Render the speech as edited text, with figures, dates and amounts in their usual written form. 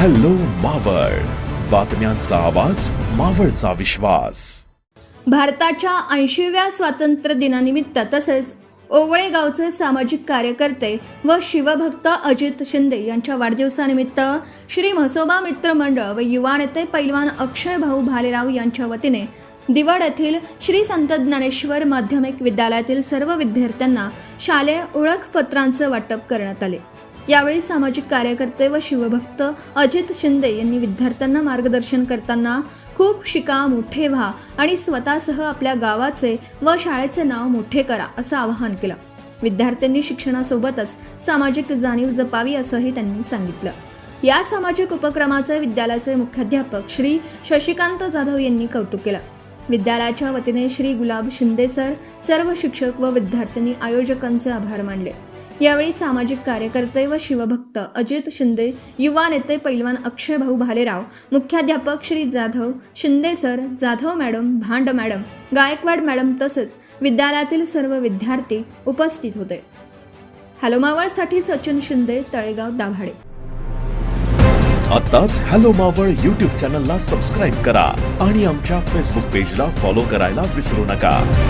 Hello Maval, बातम्यांचा आवाज, मावळचा विश्वास. भारताच्या 80व्या स्वातंत्र्य दिनानिमित्त तसेच ओवळे गावचे सामाजिक कार्यकर्ते व शिवभक्त अजित शिंदे यांच्या वाढदिवसानिमित्त श्री म्हसोबा मित्र मंडळ व युवा नेते पैलवान अक्षय भाऊ भालेराव यांच्या वतीने दिवड येथील श्री संत ज्ञानेश्वर माध्यमिक विद्यालयातील सर्व विद्यार्थ्यांना शालेय ओळखपत्रांचे वाटप करण्यात आले. यावेळी सामाजिक कार्यकर्ते व शिवभक्त अजित शिंदे यांनी विद्यार्थ्यांना मार्गदर्शन करताना खूप शिका, मोठे व्हा आणि स्वतःसह आपल्या गावाचे व शाळेचे नाव मोठे करा असं आवाहन केलं. विद्यार्थ्यांनी शिक्षणासोबतच सामाजिक जाणीव जपावी असंही त्यांनी सांगितलं. या सामाजिक उपक्रमाचे विद्यालयाचे मुख्याध्यापक श्री शशिकांत जाधव यांनी कौतुक केलं. विद्यालयाच्या वतीने श्री गुलाब शिंदे सर, सर्व शिक्षक व विद्यार्थ्यांनी आयोजकांचे आभार मानले. यावेळी सामाजिक कार्यकर्ते व शिवभक्त अजित शिंदे, युवा नेते पैलवान अक्षय भाऊ भालेराव, मुख्याध्यापक श्री जाधव, शिंदे सर, जाधव मॅडम, भांड मॅडम, गायकवाड मॅडम तसेच विद्यालयातील सर्व विद्यार्थी उपस्थित होते. हॅलो मावळसाठी सचिन शिंदे, तळेगाव, दाभाडे. आताच हॅलो मावळ YouTube चॅनलला सबस्क्राईब करा आणि आमच्या फेसबुक पेजला फॉलो करायला विसरू नका.